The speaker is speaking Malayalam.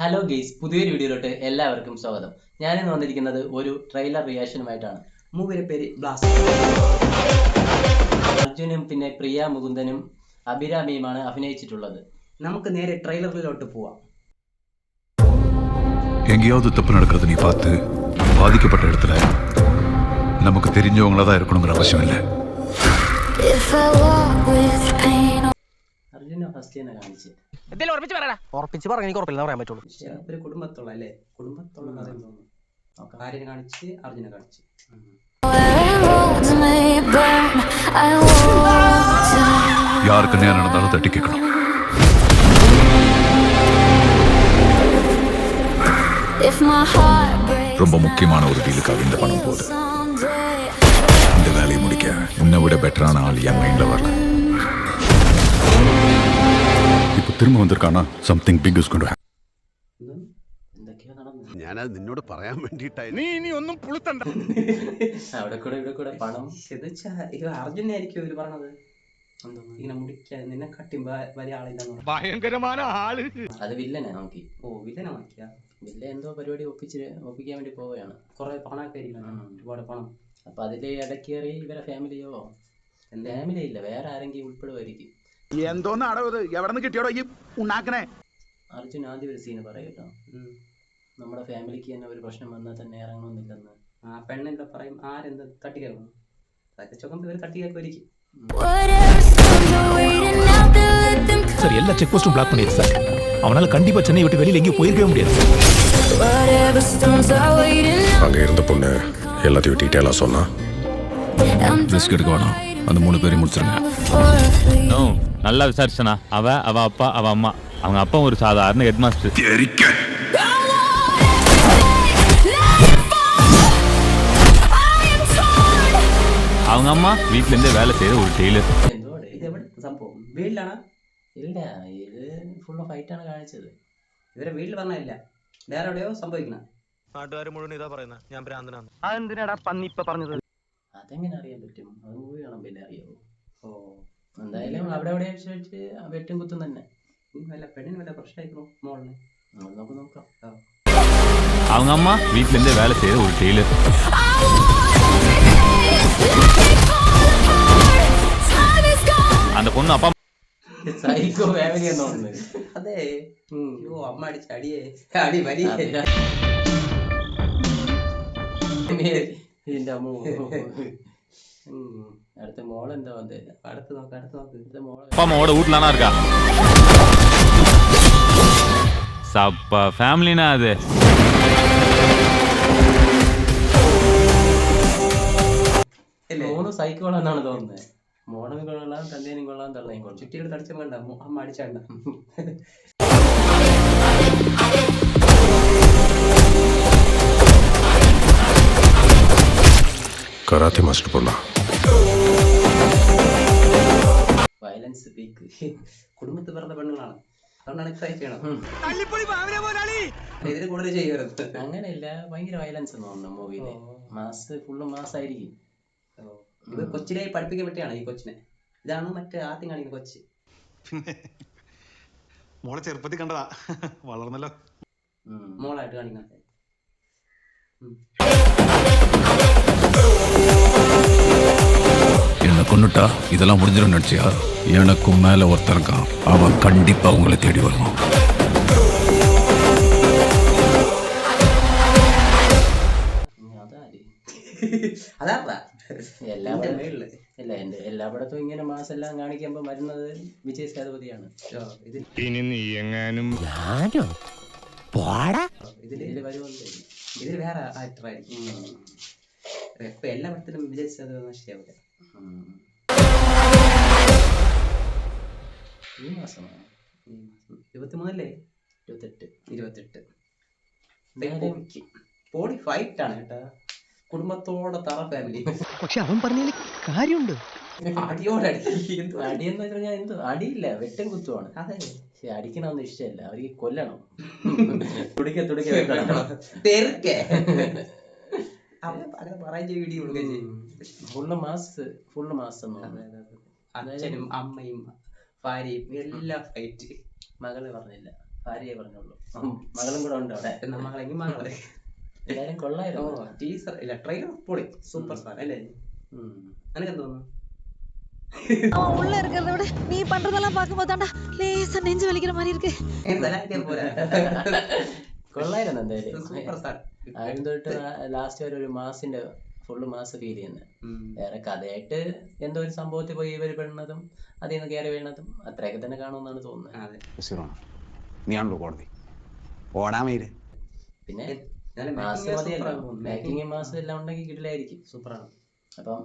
ഹലോ ഗെയ്സ്, പുതിയൊരു വീഡിയോയിലോട്ട് എല്ലാവർക്കും സ്വാഗതം. ഞാനിന്ന് വന്നിരിക്കുന്നത് ഒരു ട്രെയിലർ റിയാക്ഷനുമായിട്ടാണ്. മൂവിയുടെ പേര് ബ്ലാസ്റ്റ്. അർജുനും പിന്നെ പ്രിയ മുകുന്ദനും അഭിരാമിയുമാണ് അഭിനയിച്ചിട്ടുള്ളത്. നമുക്ക് നേരെ ട്രെയിലറിലോട്ട് പോവാം. எங்கேயாவது தப்பு நடக்கிறது நீ பார்த்து பாதிக்கப்பட்ட இடத்துல நமக்கு தெரிஞ்சவங்களா தான் இருக்கணுங்கிற அவசியம் இல்லை. അർജുന ഫസ്റ്റ് തന്നെ കാണിച്ച് ഉറപ്പിച്ച് പറഞ്ഞ എനിക്ക് ഉറപ്പില്ല പറയാൻ പറ്റുള്ളൂ. ഒരു കുടുംബത്തുള്ള അല്ലേ, കുടുംബത്തുള്ള കഥ തോന്നുന്നു. ആര്യനെ കാണിച്ച് അർജുനെ കാണിച്ച് யாருக்கு நேரம் நடந்தாலும் தட்டி கேட்கணும். ரொம்ப முக்கியமான ஒரு டீலுக்காக இந்த பணம் போகுது. இந்த வேலையை முடிக்க உன்னை விட பெட்டரான ஆள் என் மைண்ட்ல வரல. இப்போ திரும்ப வந்திருக்கானா something big is going to happen. ഞാനത് നിന്നോട് പറയാൻ വേണ്ടിയിട്ടായി. നീ ഇനി ഒന്നും പുളുത്തണ്ട. അവിടെ കൂടെ ഇവിടെ കൂടെ പണം അർജുനായിരിക്കും ഇവര് പറഞ്ഞത്. ഇങ്ങനെ മുടിക്കാൻ നിന്നെ കട്ടിയും വലിയ ആളില്ലെന്ന് ഭയങ്കരമായ ആള്. അത് വില്ലനെ നോക്കി. വില്ലനെ നോക്കിയാ വില്ല എന്തോ പരിപാടി ഒപ്പിക്കാൻ വേണ്ടി പോവുകയാണ്. കുറെ പണമൊക്കെ ഒരുപാട് പണം. അപ്പൊ അതില് ഇടക്കേറി ഇവരെ ഫാമിലിയോ ഫാമിലി ഇല്ല വേറെ ആരെങ്കിലും ഉൾപ്പെടുമായിരിക്കും. എന്തോന്നാടോ ഇത്? എവിടെ നിന്ന് കിട്ടിയോടോ ഈ ഉണ്ടാക്കണേ? അർജുൻ ആദ്യം ഒരു സീന് പറയട്ടോ, നമ്മുടെ ഫാമിലിക്ക് തന്നെ ഒരു പ്രശ്നം വന്നാൽ തന്നെ ഇറങ്ങണമെന്നില്ലെന്ന്. ആ പെണ്ണെന്താ പറയും, ആരെന്താ തട്ടിക്കേൾക്കണം, അതൊക്കെ ചുമമ്പ് ഇവർ തട്ടിക്കേൾക്കുമായിരിക്കും. சார் எல்லா செக் போஸ்டும் பிளாக் பண்ணிடுச்சு சார். அவனால கண்டிப்பா சென்னை விட்டு வெளியில எங்கேயும் போயிருக்கவே முடியாது. அங்க இருந்த பொண்ணு எல்லாத்தையும் டீட்டெயிலா சொன்னா ரிஸ்க் எடுக்க வேணாம், அந்த 3 பேரையும் முடிச்சிருங்க. நல்லா விசாரிச்சனா அவ அப்பா அவ அம்மா. அவங்க அப்பா ஒரு சாதாரண ஹெட் மாஸ்டர். அவங்க அம்மா வீட்ல இருந்தே வேலை செய்யற ஒரு டெய்லர். സംഭവം വീട്ടിലാണ് ഇല്ല, ഇത് ഫുള്ള് ഫൈറ്റാണ് കാണിച്ചത്. ഇവരെ വീട്ടിൽ പറഞ്ഞില്ല, വേറെ എവിടെയോ സംഭവിക്കണം. നാട്ടുകാർ മുഴുവൻ ഇതാ പറയുന്നത് ഞാൻ ഭ്രാന്തനാണ്. അതെന്തിനാടാ പന്നി ഇപ്പൊ പറഞ്ഞത്? അതെങ്ങനെ അറിയാൻ പറ്റും? അത് മൂവി കാണുമ്പോൾ അറിയാവോ? എന്തായാലും അവിടെ എവിടെ വെച്ച് വെട്ടും കുത്തും തന്നെ. വല്ല പെണ്ണിന് വല്ല പ്രശ്നമായിരിക്കണോ മോളിന്? നമുക്ക് നോക്കാം. அவங்க அம்மா வீட்ல இருந்தே வேலை செய்யற ஒரு டெய்லர். அந்த பொண்ணு அப்பா സൈക്കോ ഫാമിലി എന്ന് തോന്നുന്നത്. അതെ, അമ്മ അടിച്ച അടിയേ അടി വലിയ അടുത്ത മോളെന്താ വന്നേ? അടുത്ത് നോക്ക് മോളെ. அப்பா அம்மாவோட வீட்லனா இருக்கா? சப்பா ஃபேமிலினா அது. മൂന്ന് സൈക്കോളാണെന്നാണ് തോന്നുന്നത്. മോണും കൊള്ളാം, തന്തേനും കൊള്ളാം, തള്ളയും കൊള്ളാം. ചുറ്റിയുടെ തടിച്ചും വേണ്ട, അമ്മ അടിച്ചാണ്ട. கராத்தே மாஸ்டர் பொண்ணா വയലൻസ് പീക്ക്. കുടുംബത്തിൽ പിറന്ന പെണ്ണുങ്ങളാണ്, അതുകൊണ്ടാണ് എക്സൈറ്റ് ചെയ്യണം. ഇതിന് കൂടുതൽ ചെയ്യരുത്. അങ്ങനെയില്ല, ഭയങ്കര വയലൻസ് എന്ന് തോന്നുന്നു മൂവിയില്. Mass full മാസായിരിക്കും. ഇത് കൊച്ചിനെ പഠിപ്പിക്കാൻ പറ്റിയാണ് ഈ കൊച്ചിനെ. ഇതാണ് മറ്റേ ആദ്യം കാണിക്കുന്ന കൊച്ച്. മോളെ ചെറുപ്പത്തിൽ കണ്ടതാ, വളർന്നല്ലോ. മോളായിട്ട് കാണിക്കുന്നത്. என்ன கொண்டுட்டா இதெல்லாம் முடிஞ்சிடும் நினைச்சியா? எனக்கும் மேல ஒருத்தன் இருக்கான், அவன் கண்டிப்பா உங்களை தேடி வருவான். അതാ എല്ലായിടത്തും ഇങ്ങനെ മാസെല്ലാം കാണിക്കുമ്പോ വരുന്നത് വിജയ് സേതുപതിയാണ്. ഇനി നീ എങ്ങാനും ഇതില് വരുമല്ലോ, ഇതിൽ വേറെ ആക്ടർ ആയിരിക്കും. ഇപ്പൊ എല്ലാ പടത്തിലും വിജയ് സേതുപതി ശരിയാവില്ല. ഈ മാസമാണ് 23 28 പോളി ഫൈറ്റ് ആണ് കേട്ടാ, കുടുംബത്തോടെ തറ ഫാമിലി. പക്ഷെ അവൻ പറഞ്ഞതിൽ കാര്യമുണ്ട്. അടിയെന്ന് പറഞ്ഞാൽ എന്തോ അടിയില്ല, വെട്ടും കുത്തുവാണ്. അതെ, അടിക്കണമെന്ന് ഇഷ്ടമല്ല, അവർക്ക് കൊല്ലണം. തുടിക്ക ഫുള്ള് മാസ്. അച്ഛനും അമ്മയും ഭാര്യയും എല്ലാം ഫൈറ്റ്. മകളെ പറഞ്ഞില്ല, ഭാര്യയെ പറഞ്ഞുള്ളൂ. മകളും കൂടെ ഉണ്ട് അവിടെ. നമ്മളെങ്കിൽ മകള് എല്ലാരും കൊള്ളായിരുന്നു. ടീസർ ഇല്ല ട്രെയിലർ പൊളി സൂപ്പർ സ്റ്റാർ അല്ലേ? எனக்கு തോന്നുന്നു அவன் உள்ள இருக்கிறத விட நீ பண்றதெல்லாம் பார்க்கும்போது தாண்டா லேசா நெஞ்சு வலிக்கிற மாதிரி இருக்கு. കൊള്ളായിരുന്നു എന്തായാലും. സൂപ്പർ സ്റ്റാർ ആദ്യം തൊട്ട് ലാസ്റ്റ് വരെ ഒരു മാസിന്റെ ഫുള്ള് മാസ് ഫീൽ ചെയ്യുന്നത്. വേറെ കഥയായിട്ട് എന്തോ ഒരു സംഭവത്തിൽ പോയി ഇവർ പെടുന്നതും അതിൽ നിന്ന് കയറി വീണതും അത്രയൊക്കെ തന്നെ കാണുമെന്നാണ് തോന്നുന്നത്. നീയാണല്ലോ കോടതി ഓടാൻ വൈര്. പിന്നെ മാസ് മതിയല്ലോ, മേക്കിംഗ് മാസ് എല്ലാം ഉണ്ടെങ്കിൽ കിട്ടില്ലായിരിക്കും. സൂപ്പറാണ്. അപ്പം